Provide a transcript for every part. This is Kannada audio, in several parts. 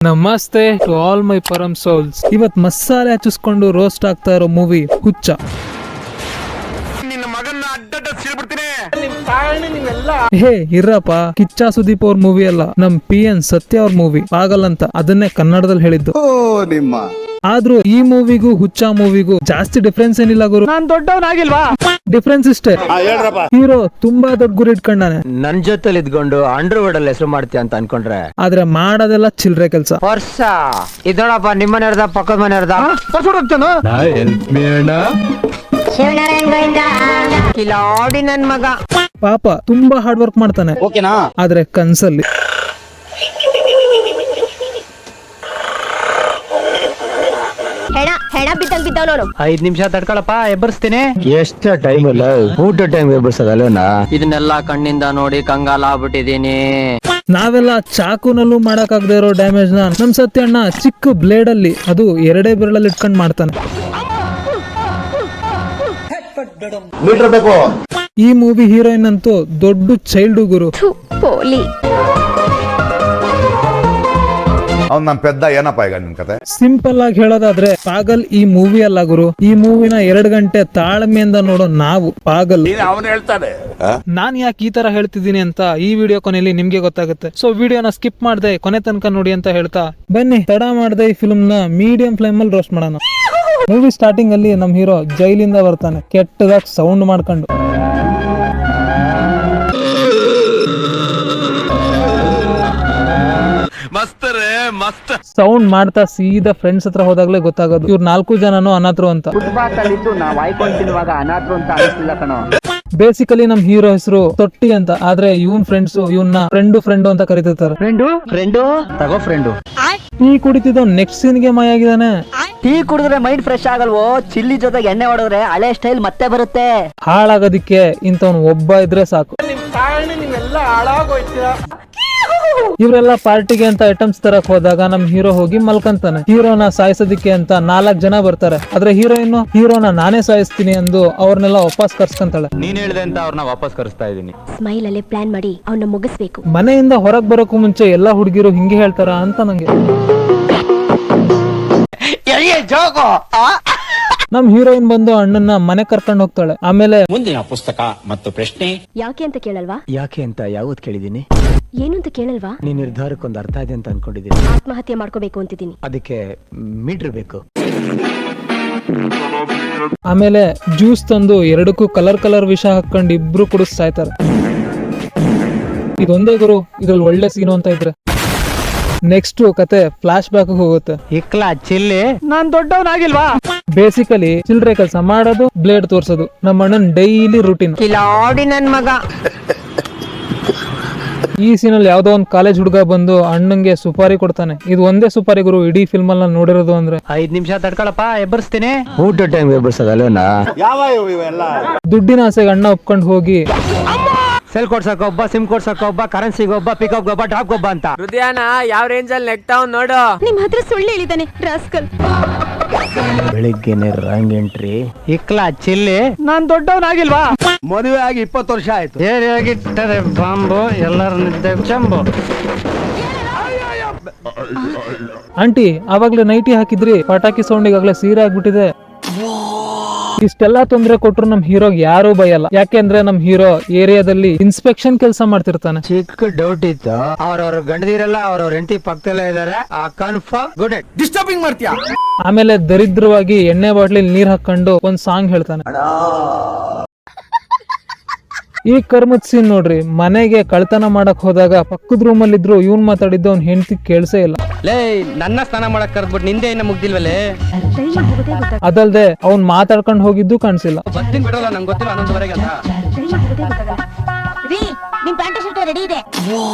ನಮಸ್ತೆ ಟು ಆಲ್ ಮೈ ಪರಮ್ ಸೋಲ್ಸ್. ಇವತ್ ಮಸಾಲೆ ಹಚ್ಚಿಸ್ಕೊಂಡು ರೋಸ್ಟ್ ಆಗ್ತಾ ಇರೋ ಮೂವಿ ಹುಚ್ಚ. ಹೇ ಇರ್ರಪ್ಪ, ಕಿಚ್ಚ ಸುದೀಪ್ ಅವ್ರ ಮೂವಿ ಅಲ್ಲ, ನಮ್ PN ಸತ್ಯ ಅವ್ರ ಮೂವಿ ಪಾಗಲ್ ಅಂತ, ಅದನ್ನೇ ಕನ್ನಡದಲ್ಲಿ ಹೇಳಿದ್ದು. ಆದ್ರೂ ಈ ಮೂವಿಗೂ ಹುಚ್ಚ ಮೂವಿಗೂ ಜಾಸ್ತಿ ಡಿಫ್ರೆನ್ಸ್ ಏನಿಲ್ಲ ಗುರು. ನಾನ್ ದೊಡ್ಡವನಾಗಿಲ್ವಾ? ಡಿಫ್ರೆನ್ಸ್ ಇಷ್ಟೇ, ಹೀರೋ ತುಂಬಾ ದೊಡ್ಡ ಗುರಿ ಇಟ್ಕೊಂಡಾನೆ. ನನ್ ಜೊತೆಲಿ ಇದ್ಕೊಂಡು ಅಂಡರ್ವುಡ್ ಅಲ್ಲಿ ಹೆಸರು ಮಾಡ್ತೀಯ ಅಂತ ಅನ್ಕೊಂಡ್ರೆ ಆದ್ರೆ ಮಾಡೋದೆಲ್ಲ ಚಿಲ್ರೆ ಕೆಲ್ಸ. ವರ್ಷ ಇದೋಡಪ್ಪ, ನಿಮ್ಮನೆಯವ್ರದ ಪಕ್ಕದ ಮನೆಯವ್ರದ ಕಿಲಾಡಿ ನನ್ ಮಗ. ಪಾಪ ತುಂಬಾ ಹಾರ್ಡ್ ವರ್ಕ್ ಮಾಡ್ತಾನೆ, ಆದ್ರೆ ಕನ್ಸಲ್ಲಿ ಹೆಣ ಬಿದ್ದಂಗ್ ಬಿದ್ದವನು. 5 ನಿಮಿಷ ತಡ್ಕೊಳಪ್ಪ, ಎಬ್ಬರಿಸ್ತೀನಿ. ಎಷ್ಟ ಟೈಮ್ ಇಲ್ಲ, ಊಟ ಟೈಮ್ ಎಬ್ಬರ್ಸೋದಲ್ಲ. ಇದನ್ನೆಲ್ಲ ಕಣ್ಣಿಂದ ನೋಡಿ ಕಂಗಾಲ ಆಗ್ಬಿಟ್ಟಿದೀನಿ. ನಾವೆಲ್ಲ ಚಾಕುನಲ್ಲೂ ಮಾಡಕ್ಕಾಗದೆ ಇರೋ ಡ್ಯಾಮೇಜ್ ನ ನಮ್ ಸತ್ಯ ಅಣ್ಣ ಚಿಕ್ಕ ಬ್ಲೇಡ್ ಅಲ್ಲಿ, ಅದು 2 ಬೆರಳಲ್ಲಿ ಇಟ್ಕೊಂಡ್ ಮಾಡ್ತಾನೆ. ಈ ಮೂವಿ ಹೀರೋಯಿನ್ ಅಂತೂ ದೊಡ್ಡ ಚೈಲ್ಡ್ ಗುರು. ಪೋಲಿ ಅವ್ನು ನಮ್ ಪೆದ್ದ. ಏನಪ್ಪ ಈಗ ನಿಮ್ ಕತೆ? ಸಿಂಪಲ್ ಆಗಿ ಹೇಳೋದಾದ್ರೆ ಪಾಗಲ್ ಈ ಮೂವಿ ಅಲ್ಲ ಗುರು. ಈ ಮೂವಿನ 2 ಗಂಟೆ ತಾಳ್ಮೆಯಿಂದ ನೋಡೋ ನಾವು ಪಾಗಲ್. ನಾನ್ ಯಾಕೆ ಈ ತರ ಹೇಳ್ತಿದ್ದೀನಿ ಅಂತ ಈ ವಿಡಿಯೋ ಕೊನೆಯಲ್ಲಿ ನಿಮ್ಗೆ ಗೊತ್ತಾಗುತ್ತೆ. ಸೊ ವಿಡಿಯೋನ ಸ್ಕಿಪ್ ಮಾಡದೆ ಕೊನೆ ತನಕ ನೋಡಿ ಅಂತ ಹೇಳ್ತಾ, ಬನ್ನಿ ತಡ ಮಾಡದೆ ಈ ಫಿಲ್ಮ್ ನ ಮೀಡಿಯಂ ಫ್ಲೇಮ್ ಅಲ್ಲಿ ರೋಸ್ಟ್ ಮಾಡೋಣ. ಮೂವಿ ಸ್ಟಾರ್ಟಿಂಗ್ ಅಲ್ಲಿ ನಮ್ ಹೀರೋ ಜೈಲಿಂದ ಬರ್ತಾನೆ, ಕೆಟ್ಟದಾಗ ಸೌಂಡ್ ಮಾಡ್ಕೊಂಡು. ಸೌಂಡ್ ಮಾಡ್ತಾ ಸೀದಾ ಫ್ರೆಂಡ್ಸ್ ಹತ್ರ ಹೋದಾಗ್ಲೇ ಗೊತ್ತಾಗೋದು ಇವ್ರು 4 ಜನನು ಅನಾಥರು ಅಂತ. ಬೇಸಿಕಲಿ ನಮ್ ಹೀರೋ ಹೆಸರು ತೊಟ್ಟಿ ಅಂತ, ಆದ್ರೆ ಇವನ್ ಫ್ರೆಂಡ್ಸ್ ಇವನ್ನ ಫ್ರೆಂಡು ಅಂತ ಕರೀತಿರ್ತಾರೆ. ಟೀ ಕುಡಿತಿದ್ದ ನೆಕ್ಸ್ಟ್ ಸೀನ್ಗೆ ಮಾಯ ಆಗಿದಾನೆ. ಟೀ ಕುಡಿದ್ರೆ ಮೈಂಡ್ ಫ್ರೆಶ್ ಆಗಲ್ವೋ? ಚಿಲ್ಲಿ ಜೊತೆಗೆ ಎಣ್ಣೆ ಹೊಡೆದ್ರೆ ಹಳೆ ಸ್ಟೈಲ್ ಮತ್ತೆ ಬರುತ್ತೆ. ಹಾಳಾಗೋದಿಕ್ಕೆ ಇಂಥವ್ನು ಒಬ್ಬ ಇದ್ರೆ ಸಾಕು. ಇವರೆಲ್ಲ ಪಾರ್ಟಿಗೆ ಅಂತ ಐಟಮ್ಸ್ ತರಕ್ ಹೋದಾಗ ನಮ್ ಹೀರೋ ಹೋಗಿ ಮಲ್ಕಂತಾನೆ. ಹೀರೋನ ಸಾಯಿಸೋದಿಕ್ಕೆ ಅಂತ 4 ಜನ ಬರ್ತಾರೆ, ಆದ್ರೆ ಹೀರೋನ ನಾನೇ ಸಾಯಿಸ್ತೀನಿ ಅಂದು ಅವ್ರನ್ನೆಲ್ಲ ವಾಪಸ್ ಕರ್ಸ್ಕೊಂತಾಳೆ. ನೀನ್ ಹೇಳ್ದೆ ಅಂತ ಅವ್ರನ್ನ ವಾಪಸ್ ಕರೆಸ್ತಾ ಇದೀನಿ. ಸ್ಮೈಲ್ ಅಲ್ಲೇ ಪ್ಲಾನ್ ಮಾಡಿ ಅವನ್ನ ಮುಗಿಸ್ಬೇಕು. ಮನೆಯಿಂದ ಹೊರಗ್ ಬರೋಕು ಮುಂಚೆ ಎಲ್ಲಾ ಹುಡುಗಿರು ಹಿಂಗೆ ಹೇಳ್ತಾರ ಅಂತ ನಂಗೆ. ನಮ್ ಹೀರೋಯಿನ್ ಬಂದು ಅಣ್ಣನ್ನ ಮನೆ ಕರ್ಕೊಂಡು ಹೋಗ್ತಾಳೆ. ಆಮೇಲೆ ಮುಂದಿನ ಪುಸ್ತಕ ಮತ್ತು ಪ್ರಶ್ನೆ ಯಾಕೆ ಅಂತ ಕೇಳಲ್ವಾ? ಯಾಕೆ ಅಂತ ಯಾವತ್ ಕೇಳಿದೀನಿ? ಏನು ಅಂತ ಕೇಳಲ್ವಾ? ನೀನ್ ನಿರ್ಧಾರಕ್ಕೊಂದು ಅರ್ಥ ಇದೆ ಅಂತ ಅನ್ಕೊಂಡಿದೀನಿ. ಆತ್ಮಹತ್ಯೆ ಮಾಡ್ಕೋಬೇಕು ಅಂತಿದ್ದೀನಿ. ಅದಕ್ಕೆ ಮೀಟರ್ ಬೇಕು. ಆಮೇಲೆ ಜ್ಯೂಸ್ ತಂದು 2ಕ್ಕೂ ಕಲರ್ ವಿಷ ಹಾಕೊಂಡು ಇಬ್ರು ಕುಡಿಸ್ ಸಾಯ್ತಾರೆ. ಇದೊಂದೇ ಗುರು ಇದ್ರಲ್ಲಿ ಒಳ್ಳೆ ಸೀನು ಅಂತ ಇದ್ರೆ. ನೆಕ್ಸ್ಟ್ ಕತೆ ಫ್ಲಾಶ್ ಬ್ಯಾಕ್ ಹೋಗುತ್ತೆ. ಇಕ್ಲಾ ಚಿಲ್ಲಿ, ನಾನ್ ದೊಡ್ಡವನಾಗಿಲ್ವಾ? ಬೇಸಿಕಲಿ ಚಿಲ್ಡ್ರೆ ಕೆಲಸ ಮಾಡೋದು, ಬ್ಲೇಡ್ ತೋರ್ಸೋದು ನಮ್ಮ ಅಣ್ಣನ್ ಡೈಲಿ ರೂಟೀನ್. ಕಿಲಾಡಿ ನನ್ ಮಗ. ಈ ಸೀನಲ್ಲಿ ಯಾವ್ದೋ ಒಂದ್ ಕಾಲೇಜ್ ಹುಡುಗ ಬಂದು ಅಣ್ಣಂಗೆ ಸುಪಾರಿ ಕೊಡ್ತಾನೆ. ಇದು ಒಂದೇ ಸುಪಾರಿ ಗುರು ಇಡೀ ಫಿಲ್ಮ್ ಅಲ್ಲಿ ನೋಡಿರೋದು. ಅಂದ್ರೆ 5 ನಿಮಿಷ ತಡ್ಕೊಳಪ್ಪ, ಎಬ್ಬರಿಸ್ತೀನಿ. ಊಟ ಟೈಮ್ ಎಬ್ಬರ್ಸೋದಲ್ಲ. ದುಡ್ಡಿನ ಆಸೆಗೆ ಅಣ್ಣ ಒಪ್ಕೊಂಡು ಹೋಗಿ ಸೆಲ್ ಕೊಡ್ಸಕ್ ಒಬ್ಬ, ಸಿಮ್ ಕೊಡ್ಸಕ್ ಒಬ್ಬ, ಕರೆನ್ಸಿಗೆ ಒಬ್ಬ, ಪಿಕಪ್ ಒಬ್ಬ, ಡ್ರಾಪ್ ಒಬ್ಬ ಅಂತ. ಹೃದಯನ ಯಾವ ರೇಂಜ್ ಅಲ್ಲಿ ನೆಕ್ತಾವ್ ನೋಡು. ನಿಮ್ ಹತ್ರ ಸುಳ್ಳು ಹೇಳಿದಾನೆ ರಾಸ್ಕಲ್. ಬೆಳಿಗ್ಗೆನೆ ರಾಂಗ್ ಎಂಟ್ರಿ. ಇಕ್ಲಾ ಚಿಲ್ಲಿ, ನಾನ್ ದೊಡ್ಡವನಾಗಿಲ್ವಾ? ಮದುವೆ ಆಗಿ 20 ವರ್ಷ ಆಯ್ತು. ಏರಿಯಾಗಿಟ್ಟರೆ ಬಾಂಬು, ಎಲ್ಲರ ನಿದ್ದೆ ಚಂಬು. ಆಂಟಿ ಆವಾಗ್ಲೇ ನೈಟಿ ಹಾಕಿದ್ರಿ, ಪಟಾಕಿ ಸೌಂಡಿಗಾಗ್ಲೇ ಸೀರೆ ಆಗ್ಬಿಟ್ಟಿದೆ. ಇಷ್ಟೆಲ್ಲಾ ತೊಂದ್ರೆ ಕೊಟ್ರು ನಮ್ ಹೀರೋಗ್ ಯಾರು ಭಯಲ್ಲ. ಯಾಕೆಂದ್ರೆ ನಮ್ ಹೀರೋ ಏರಿಯಾದಲ್ಲಿ ಇನ್ಸ್ಪೆಕ್ಷನ್ ಕೆಲಸ ಮಾಡ್ತಿರ್ತಾನೆ. ಚಿಕ್ಕ ಡೌಟ್ ಇತ್ತು, ಅವ್ರವ್ರ ಗಂಡದಿರಲ್ಲ, ಅವ್ರವ್ರ ಹೆಂಡತಿ ಪಕ್ಕದಲ್ಲೇ ಇದಾರೆ. Confirm good. ಡಿಸ್ಟರ್ಬಿಂಗ್ ಮಾಡ್ತೀಯಾ? ಆಮೇಲೆ ದರಿದ್ರವಾಗಿ ಎಣ್ಣೆ ಬಾಟ್ಲಿ ನೀರ್ ಹಾಕೊಂಡು ಒಂದ್ ಸಾಂಗ್ ಹೇಳ್ತಾನೆ. ಈ ಕರ್ಮದ್ ಸೀನ್ ನೋಡ್ರಿ, ಮನೆಗೆ ಕಳ್ತನ ಮಾಡಕ್ ಹೋದಾಗ ಪಕ್ಕದ ರೂಮ್ ಅಲ್ಲಿ ಇದ್ರು ಇವ್ನ್ ಮಾತಾಡಿದ್ದು ಅವ್ನ್ ಹೆಂಡತಿ ಕೇಳ್ಸೇ ಇಲ್ಲ. ಲೇ, ನನ್ನ ಸ್ನಾನ ಮಾಡಕ್ ಕರ್ದ್ಬಿಟ್ಟು ನಿಂದೆ ಇನ್ನ ಮುಗ್ದಿಲ್ವಲ್ಲೇ? ಅದಲ್ದೆ ಅವ್ನ್ ಮಾತಾಡ್ಕೊಂಡ್ ಹೋಗಿದ್ದು ಕಾಣಿಸಿಲ್ಲ. ಬರ್ತೀನಿ ಬಿಡಲ್ಲ, ನಂಗೆ ಗೊತ್ತಿಲ್ಲ 11:30 ಅಂತ. ನಿಮ್ ಪ್ಯಾಂಟ್ ಶರ್ಟ್ ರೆಡಿ ಇದೆ.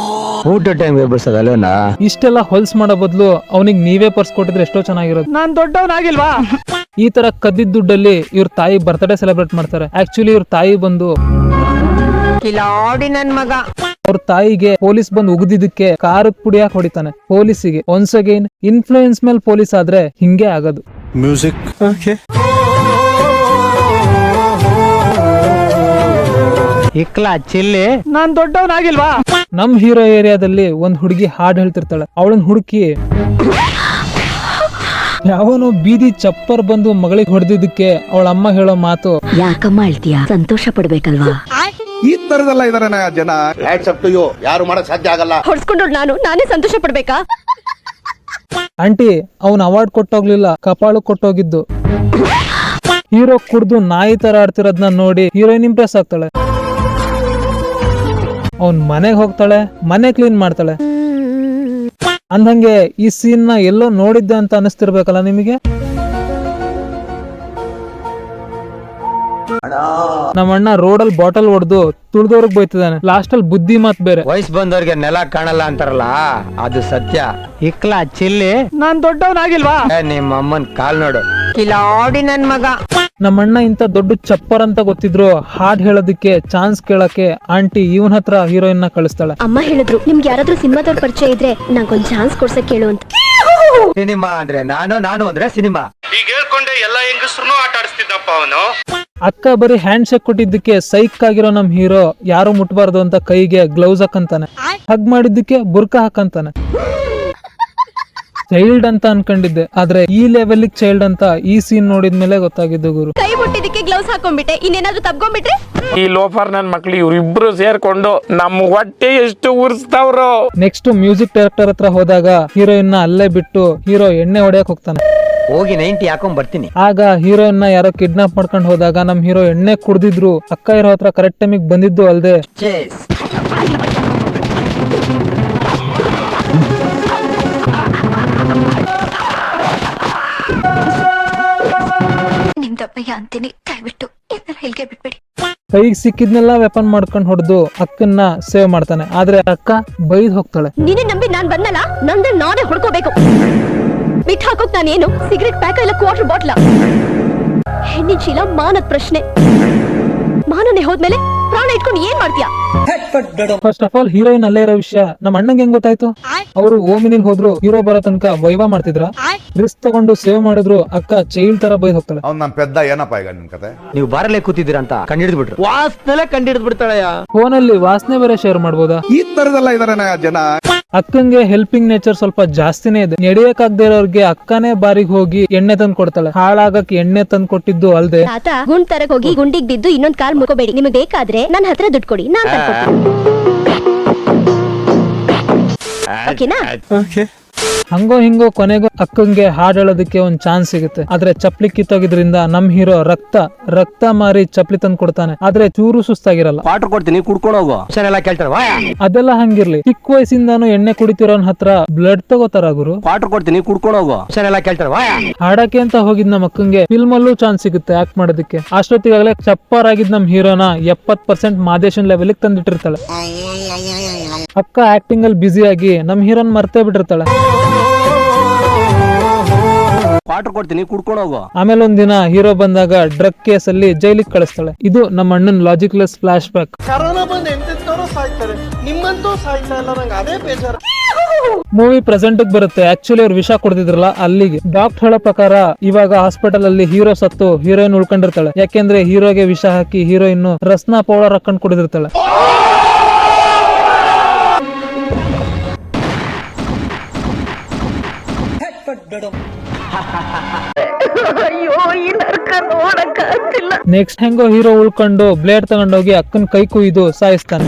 ಊಟ ಟೈಮ್ ಎಬ್ಬರ್ಸೋದಲ್ಲ. ಇಷ್ಟೆಲ್ಲ ಹೊಲ್ಸ್ ಮಾಡೋ ಬದಲು ಅವನಿಗೆ ನೀವೇ ಪರ್ಸ್ ಕೊಟ್ಟಿದ್ರೆ ಎಷ್ಟೋ ಚೆನ್ನಾಗಿರೋದು. ನಾನ್ ದೊಡ್ಡವನಾಗಿಲ್ವಾ? ಈ ತರ ಕದ್ದಿದ್ದ ದುಡ್ಡಲ್ಲಿ ಇವ್ರ ತಾಯಿ ಬರ್ತ್ಡೇ ಸೆಲೆಬ್ರೇಟ್ ಮಾಡ್ತಾರೆ. ಆಕ್ಚುಲಿ ಇವ್ರ ತಾಯಿ ಬಂದು ಕಿಲಾಡಿ ನನ್ ಮಗ. ಅವ್ರ ತಾಯಿಗೆ ಪೊಲೀಸ್ ಬಂದು ಉಗಿದಿದ್ದಕ್ಕೆ ಕಾರದ ಪುಡಿಯಾಕ್ ಹೊಡಿತಾನೆ ಪೊಲೀಸಿಗೆ. ಒನ್ಸ್ ಅಗೈನ್ ಇನ್ಫ್ಲೂಯೆನ್ಸ್ ಮೇಲೆ ಪೊಲೀಸ್ ಆದ್ರೆ ಹಿಂಗೆ ಆಗೋದು. ಮ್ಯೂಸಿಕ್ ಇಕ್ಲಾ ಚಿಲ್ಲಿ ನಾನ್ ದೊಡ್ಡವನಾಗಿಲ್ವಾ? ನಮ್ ಹೀರೋ ಏರಿಯಾದಲ್ಲಿ ಒಂದ್ ಹುಡುಗಿ ಹಾಡ್ ಹೇಳ್ತಿರ್ತಾಳೆ. ಅವಳನ್ ಹುಡುಕಿ ಯಾವನೋ ಬೀದಿ ಚಪ್ಪರ್ ಬಂದು ಮಗಳಿಗೆ ಹೊಡೆದಿದ್ದಕ್ಕೆ ಅವಳ ಅಮ್ಮ ಹೇಳೋ ಮಾತು, ಯಾಕಮ್ಮ ಅಳ್ತೀಯ? ಸಂತೋಷ ಪಡ್ಬೇಕಲ್ವಾ? ಈ ತರದೆಲ್ಲ ಇದಾರೆ ಜನ. ಯಾರು ಮಾಡಕ್ ಸಾಧ್ಯ ಆಗಲ್ಲ. ಹೊಡ್ಸ್ಕೊಂಡ್ರು ನಾನೇ ಸಂತೋಷ ಪಡ್ಬೇಕಾ? ಆಂಟಿ ಅವ್ನ್ ಅವಾರ್ಡ್ ಕೊಟ್ಟೋಗ್ಲಿಲ್ಲ, ಕಪಾಳು ಕೊಟ್ಟೋಗಿದ್ದು. ಹೀರೋ ಕುಡ್ದು ನಾಯಿ ತರ ಆಡ್ತಿರೋದ್ನ ನೋಡಿ ಹೀರೋಯಿನ್ ಇಂಪ್ರೆಸ್ ಆಗ್ತಾಳೆ. ಅವ್ನ್ ಮನೆಗ್ ಹೋಗ್ತಾಳೆ, ಮನೆ ಕ್ಲೀನ್ ಮಾಡ್ತಾಳೆ. ಅಂದಂಗೆ ಈ ಸೀನ್ ನ ಎಲ್ಲೋ ನೋಡಿದ್ದೆ ಅಂತ ಅನಿಸ್ತಿರ್ಬೇಕಲ್ಲ ನಿಮಗೆ? ನಮ್ಮ ಅಣ್ಣ ರೋಡಲ್ಲಿ ಬಾಟಲ್ ಹೊಡೆದು ತುಳಿದವ್ರಿಗೆ ಬೈತಿದ್ದಾನೆ. ಲಾಸ್ಟ್ ಅಲ್ಲಿ ಬುದ್ಧಿ ಮಾತ್ ಬೇರೆ. ವಯಸ್ಸು ಬಂದವ್ರಿಗೆ ನೆಲ ಕಾಣಲ್ಲ ಅಂತಾರಲ್ಲ, ಅದು ಸತ್ಯ. ಇಕ್ಲಾ ಚಿಲ್ಲಿ ನಾನ್ ದೊಡ್ಡವನಾಗಿಲ್ವಾ? ನಿಮ್ಮ ಅಮ್ಮನ್ ಕಾಲ್ ನೋಡು, ಕಿಲಾಡಿ ನನ್ ಮಗ. ನಮ್ಮ ಅಣ್ಣ ಇಂತ ದೊಡ್ಡ ಚಪ್ಪರ್ ಅಂತ ಗೊತ್ತಿದ್ರು ಹಾಡ್ ಹೇಳೋದಕ್ಕೆ ಚಾನ್ಸ್ ಕೇಳಕ್ಕೆ ಆಂಟಿ ಇವನ್ ಹತ್ರ ಹೀರೋಯಿನ್ ನ ಕಳಿಸ್ತಾಳೆ. ಅಮ್ಮ ಹೇಳಿದ್ರು ನಿಮ್ಗೆ ಯಾರಾದ್ರೂ ಸಿನಿಮಾದವ್ರ ಪರಿಚಯ ಇದ್ರೆ ನಂಗೊಂದ್ ಚಾನ್ಸ್ ಕೊಡ್ಸಕ್ ಕೇಳು ಅಂತ. ಸಿನಿಮಾ ಅಂದ್ರೆ ನಾನು ಅಂದ್ರೆ ಸಿನಿಮಾ. ಈಗ ಹೇಳ್ಕೊಂಡೆ ಎಲ್ಲಾ ಹೆಂಗಸ್ರು ಆಟ ಆಡಿಸ್ತಿದ್ದಪ್ಪ ಅವನು. ಅಕ್ಕ ಬರೀ ಹ್ಯಾಂಡ್ ಶೇಕ್ ಕೊಟ್ಟಿದ್ದಕ್ಕೆ ಸೈಕ್ ಆಗಿರೋ ನಮ್ ಹೀರೋ ಯಾರು ಮುಟ್ಬಾರ್ದು ಅಂತ ಕೈಗೆ ಗ್ಲೌಸ್ ಹಾಕಂತಾನೆ. ಹಗ್ ಮಾಡಿದ್ದಕ್ಕೆ ಬುರ್ಕಾ ಹಾಕಂತಾನೆ. ಚೈಲ್ಡ್ ಅಂತ ಅನ್ಕೊಂಡಿದ್ದೆ, ಆದ್ರೆ ಈ ಲೆವೆಲ್ ಚೈಲ್ಡ್ ಅಂತ ಈ ಸೀನ್ ನೋಡಿದ್ಮೇಲೆ ಗೊತ್ತಾಗಿದ್ದು ಗುರು. ಕೈ ಮುಟ್ಟಿದಕ್ಕೆ ಗ್ಲೌಸ್ ಹಾಕೊಂಡ್ಬಿಟ್ಟೆ, ಇನ್ನೇನಾದ್ರೂ ತಪ್ಕೊಂಡ್ಬಿಟ್ರೆ? ಈ ಲೋಫರ್ ನನ್ ಮಕ್ಳು ಇವ್ರಿಬ್ರು ಸೇರ್ಕೊಂಡು ನಮ್ಮ ಹೊಟ್ಟೆ ಎಷ್ಟು ಉರ್ಸ್ತಾವ್ರು. ನೆಕ್ಸ್ಟ್ ಮ್ಯೂಸಿಕ್ ಡೈರೆಕ್ಟರ್ ಹತ್ರ ಹೋದಾಗ ಹೀರೋಯಿನ್ ನ ಅಲ್ಲೇ ಬಿಟ್ಟು ಹೀರೋ ಎಣ್ಣೆ ಹೊಡೆಯಕ್ ಹೋಗ್ತಾನೆ. ಹೋಗಿ 90 ಹಾಕೊಂಡ್ ಬರ್ತೀನಿ. ಆಗ ಹೀರೋಯಿನ್ ನ ಯಾರೋ ಕಿಡ್ನಾಪ್ ಮಾಡ್ಕೊಂಡು ಹೋದಾಗ ನಮ್ ಹೀರೋ ಎಣ್ಣೆ ಕುಡ್ದಿದ್ರು ಅಕ್ಕ ಇರೋ ಹತ್ರ ಕರೆಕ್ಟ್ ಟೈಮಿಗೆ ಬಂದಿದ್ದು ಅಲ್ದೆ ನಿಮ್ದಪ್ಪಯ್ಯ ಅಂತೀನಿ, ದಯವಿಟ್ಟು ಇಲ್ಲಿಗೆ ಬಿಟ್ಬಿಡಿ. ಕೈಗೆ ಸಿಕ್ಕಿದ್ನೆಲ್ಲ ವೆಪನ್ ಮಾಡ್ಕೊಂಡು ಹೊಡೆದು ಅಕ್ಕನ್ನ ಸೇವ್ ಮಾಡ್ತಾನೆ. ಆದ್ರೆ ಅಕ್ಕ ಬೈದ್ ಹೋಗ್ತಾಳೆ. ನೀನೇ ನಂಬಿ ನಾನ್ ಬಂದಲ್ಲ, ನಂದ್ರೆ ನಾನೇ ಹೊಡ್ಕೋಬೇಕು. ಬಿಟ್ಟು ಹಾಕೋಕ್ ನಾನೇನು ಸಿಗರೆಟ್ ಪ್ಯಾಕ್ ಇಲ್ಲ ಕ್ವಾರ್ಟರ್ ಬಾಟ್ಲ? ಹೆಣ್ಣಿನ ಚೀಲ ಮಾನದ ಪ್ರಶ್ನೆ. ಮಾನನೇ ಹೋದ್ಮೇಲೆ ಪ್ರಾಣ ಇಟ್ಕೊಂಡು ಏನ್ ಮಾಡ್ತೀಯಾ? ಫಸ್ಟ್ ಆಫ್ ಆಲ್ ಹೀರೋಯಿನ್ ಅಲ್ಲೇ ಇರೋ ವಿಷಯ ನಮ್ಮ ಅಣ್ಣಂಗೆ ಹೆಂಗ್ ಗೊತ್ತಾಯ್ತು? ಅವರು ಓಮಿನಿಲ್ ಹೋದ್ರು, ಹೀರೋ ಬರೋ ತನಕ ವೈವಾ ಮಾಡ್ತಿದ್ರ, ರಿಸ್ಕ್ ತಗೊಂಡು ಸೇವ್ ಮಾಡಿದ್ರು. ಅಕ್ಕ ಚೈಲ್ಡ್ ತರ ಬೈದ್ ಹೋಗ್ತಾಳೆ. ಅವ್ನ್ ನಮ್ ಪೆದ್ದ ಏನಪ್ಪ ಈಗ ನಿಮ್ ಕತೆ? ನೀವು ಬಾರಲ್ಲೇ ಕೂತಿದ್ದೀರಾ ಅಂತ ಕಂಡಿಡಿದ್ ಬಿಟ್ರು. ವಾಸನೆಲ್ಲ ಕಂಡಿಡಿದ್ ಬಿಡ್ತಾಳೆ. ಫೋನಲ್ಲಿ ವಾಸನೆ ಬೇರೆ ಶೇರ್ ಮಾಡ್ಬೋದಾ? ಈ ತರದೆಲ್ಲ ಇದಾರೆ ಜನ. ಅಕ್ಕಂಗೆ ಹೆಲ್ಪಿಂಗ್ ನೇಚರ್ ಸ್ವಲ್ಪ ಜಾಸ್ತಿನೇ ಇದೆ. ನಡೆಯಕ್ಕಾಗದೇ ಇರೋರ್ಗೆ ಅಕ್ಕನೇ ಬಾರಿಗೆ ಹೋಗಿ ಎಣ್ಣೆ ತಂದು ಕೊಡ್ತಾಳೆ. ಹಾಳಾಗಕ್ಕೆ ಎಣ್ಣೆ ತಂದು ಕೊಟ್ಟಿದ್ದು ಅಲ್ದೆ ತಾತ ಗುಂಡ್ ತರಕ್ ಹೋಗಿ ಗುಂಡಿಗೆ ಬಿದ್ದು ಇನ್ನೊಂದ್ ಕಾಲ್ ಮುಕೋಬೇಡಿ. ನಿಮಗೆ ಬೇಕಾದ್ರೆ ನನ್ನ ಹತ್ರ ದುಡ್ಡು ಕೊಡಿ, ನಾನ್ ತಂದ್ಕೊಡ್ತೀನಿ. ಓಕೆನಾ? ಹಂಗೋ ಹಿಂಗೋ ಕೊನೆಗೂ ಅಕ್ಕಂಗೆ ಹಾಡ್ ಹೇಳೋದಕ್ಕೆ ಒಂದ್ ಚಾನ್ಸ್ ಸಿಗುತ್ತೆ. ಆದ್ರೆ ಚಪ್ಲಿ ಕಿತ್ತೋಗಿದ್ರಿಂದ ನಮ್ ಹೀರೋ ರಕ್ತ ಮಾರಿ ಚಪ್ಲಿ ತಂದು ಕೊಡ್ತಾನೆ. ಆದ್ರೆ ಚೂರು ಸುಸ್ತಾಗಿರಲ್ಲ. ವಾಟರ್ ಕೊಡ್ತೀನಿ ಕುಡ್ಕೊಂಡು ಹೋಗು ಎಲ್ಲ ಕೇಳ್ತಾರೆ. ಅದೆಲ್ಲ ಹಂಗಿರ್ಲಿ, ಚಿಕ್ಕ ವಯಸ್ಸಿಂದಾನು ಎಣ್ಣೆ ಕುಡಿತಿರೋನ್ ಹತ್ರ ಬ್ಲಡ್ ತಗೋತಾರ ಗುರು. ವಾಟರ್ ಕೊಡ್ತೀನಿ ಕುಡ್ಕೊಂಡು ಹೋಗು ಎಲ್ಲ ಕೇಳ್ತಾರೆ. ಹಾಡಕ್ಕೆ ಅಂತ ಹೋಗಿದ್ ನಮ್ ಅಕ್ಕಂಗೆ ಫಿಲ್ಮ್ ಅಲ್ಲೂ ಚಾನ್ಸ್ ಸಿಗುತ್ತೆ ಆಕ್ಟ್ ಮಾಡೋದಕ್ಕೆ. ಅಷ್ಟೊತ್ತಿಗಾಗಲೇ ಚಪ್ಪರ್ ಆಗಿದ್ ನಮ್ ಹೀರೋನ 70% ಮಾದೇಶನ್ ಲೆವೆಲ್ ತಂದಿಟ್ಟಿರ್ತಾಳೆ. ಅಕ್ಕ ಆಕ್ಟಿಂಗ್ ಅಲ್ಲಿ ಬ್ಯುಸಿ ಆಗಿ ನಮ್ ಹೀರೋನ್ ಮರ್ತೇ ಬಿಟ್ಟಿರ್ತಾಳೆ. ವಾಟರ್ ಕೊಡ್ತೀನಿ ಕುಡ್ಕೊಂಡು ಹೋಗು. ಆಮೇಲೆ ಒಂದಿನ ಹೀರೋ ಬಂದಾಗ ಡ್ರಗ್ ಕೇಸ್ ಅಲ್ಲಿ ಜೈಲಿಗೆ ಕಳಿಸ್ತಾಳೆ. ಇದು ನಮ್ಮ ಅಣ್ಣನ್ ಲಾಜಿಕ್ಲೆಸ್ ಫ್ಲಾಶ್ ಬ್ಯಾಕ್. ಮೂವಿ ಪ್ರೆಸೆಂಟ್ ಬರುತ್ತೆ. ಆಕ್ಚುಲಿ ಅವ್ರು ವಿಷ ಕೊಡ್ತಿದ್ರಲ್ಲ ಅಲ್ಲಿಗೆ. ಡಾಕ್ಟರ್ ಹೇಳೋ ಪ್ರಕಾರ ಇವಾಗ ಹಾಸ್ಪಿಟಲ್ ಅಲ್ಲಿ ಹೀರೋ ಸತ್ತು ಹೀರೋಯಿನ್ ಉಳ್ಕೊಂಡಿರ್ತಾಳೆ. ಯಾಕೆಂದ್ರೆ ಹೀರೋಗೆ ವಿಷ ಹಾಕಿ ಹೀರೋಯಿನ್ ರಸ್ನಾ ಪೌಡರ್ ಹಾಕೊಂಡ್ ಕುಡಿದಿರ್ತಾಳೆ. ನೆಕ್ಸ್ಟ್ ಹೆಂಗೋ ಹೀರೋ ಉಳ್ಕೊಂಡು ಬ್ಲೇಡ್ ತಗೊಂಡೋಗಿ ಅಕ್ಕನ್ ಕೈ ಕುಯ್ದು ಸಾಯಿಸ್ತಾನೆ.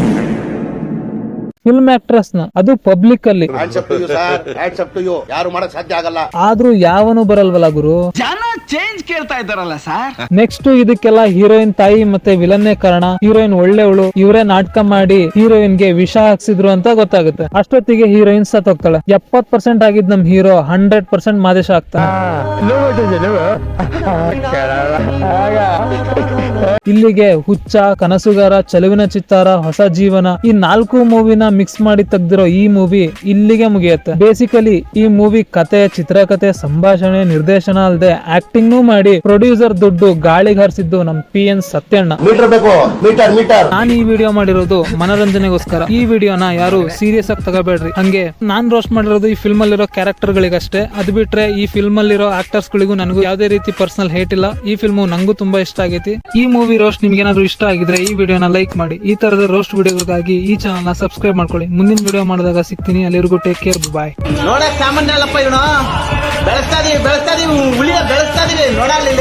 ಫಿಲ್ಮ್ ಆಕ್ಟ್ರೆಸ್ ನ, ಅದು ಪಬ್ಲಿಕ್ ಅಲ್ಲಿ. ಯಾರು ಮಾಡಕ್ ಸಾಧ್ಯ ಆಗಲ್ಲ. ಆದ್ರೂ ಯಾವನು ಬರಲ್ವಲ್ಲ ಗುರು. ಜನ ಚೇಂಜ್ ಕೇಳ್ತಾ ಇದ್ದಾರಲ್ಲ ಸರ್. ನೆಕ್ಸ್ಟ್ ಇದಕ್ಕೆಲ್ಲ ಹೀರೋಯಿನ್ ತಾಯಿ ಮತ್ತೆ ವಿಲನ್ನೇ ಕಾರಣ. ಹೀರೋಯಿನ್ ಒಳ್ಳೆವಳು, ಇವರೇ ನಾಟಕ ಮಾಡಿ ಹೀರೋಯಿನ್ ಗೆ ವಿಷ ಹಾಕ್ಸಿದ್ರು ಅಂತ ಗೊತ್ತಾಗುತ್ತೆ. ಅಷ್ಟೊತ್ತಿಗೆ ಹೀರೋಯಿನ್ ಸತ್ ಹೋಗ್ತಾಳೆ. 70% ಆಗಿದ್ ನಮ್ ಹೀರೋ 100% ಮಾದೇಶ ಆಗ್ತಾನೆ. ಇಲ್ಲಿಗೆ ಹುಚ್ಚ, ಕನಸುಗಾರ, ಚೆಲುವಿನ ಚಿತ್ತಾರ, ಹೊಸ ಜೀವನ ಈ 4 ಮೂವಿನ ಮಿಕ್ಸ್ ಮಾಡಿ ತೆಗ್ದಿರೋ ಈ ಮೂವಿ ಇಲ್ಲಿಗೆ ಮುಗಿಯುತ್ತೆ. ಬೇಸಿಕಲಿ ಈ ಮೂವಿ ಕತೆ, ಚಿತ್ರಕಥೆ, ಸಂಭಾಷಣೆ, ನಿರ್ದೇಶನ ಅಲ್ಲದೆ ಆಕ್ಟಿಂಗ್ ಆಕ್ಟಿಂಗ್ ಮಾಡಿ ಪ್ರೊಡ್ಯೂಸರ್ ದುಡ್ಡು ಗಾಳಿಗೆ ಹಾರಿಸಿದ್ದು ನಮ್ PN ಸತ್ಯಣ್ಣ. ಮೀಟರ್ ಬೇಕು, ಮೀಟರ್. ನಾನು ಈ ವಿಡಿಯೋ ಮಾಡಿರೋದು ಮನೋರಂಜನೆಗೋಸ್ಕರ. ಈ ವಿಡಿಯೋನ ಯಾರು ಸೀರಿಯಸ್ ಆಗಿ ತಗೋಬೇಡ್ರಿ. ಹಂಗೆ ನಾನ್ ರೋಸ್ಟ್ ಮಾಡಿರೋದು ಈ ಫಿಲ್ಮ್ ಅಲ್ಲಿರೋ ಕ್ಯಾರೆಕ್ಟರ್ ಗಳಿಗಷ್ಟೇ. ಅದು ಬಿಟ್ರೆ ಈ ಫಿಲ್ಮ್ ಅಲ್ಲಿರೋ ಆಕ್ಟರ್ಸ್ ಗಳಿಗೂ ನನಗೂ ಯಾವುದೇ ರೀತಿ ಪರ್ಸನಲ್ ಹೇಟ್ ಇಲ್ಲ. ಈ ಫಿಲ್ಮ್ ನಂಗೂ ತುಂಬಾ ಇಷ್ಟ ಆಗೈತಿ. ಈ ಮೂವಿ ರೋಸ್ಟ್ ನಿಮ್ಗೆ ಏನಾದ್ರು ಇಷ್ಟ ಆಗಿದ್ರೆ ಈ ವಿಡಿಯೋನ ಲೈಕ್ ಮಾಡಿ. ಈ ತರದ ರೋಸ್ಟ್ ವಿಡಿಯೋಗಳಿಗಾಗಿ ಈ ಚಾನಲ್ ನ ಸಬ್ಸ್ಕ್ರೈಬ್ ಮಾಡ್ಕೊಳ್ಳಿ. ಮುಂದಿನ ವಿಡಿಯೋ ಮಾಡಿದಾಗ ಸಿಗ್ತೀನಿ. ಅಲ್ಲಿವರೆಗೂ ಟೇಕ್ ಕೇರ್, ಬಾಯ್. ನೋಡಕ್ ಸಾಮಾನ್ಯ ಅಲ್ಲಪ್ಪ ಇವನು. ಬೆಳೆಸ್ತಾ ಇದೀವಿ ಉಳಿಯ ಬೆಳೆಸ್ತಾ ಇದೀವಿ ನೋಡಲ್ಲಿ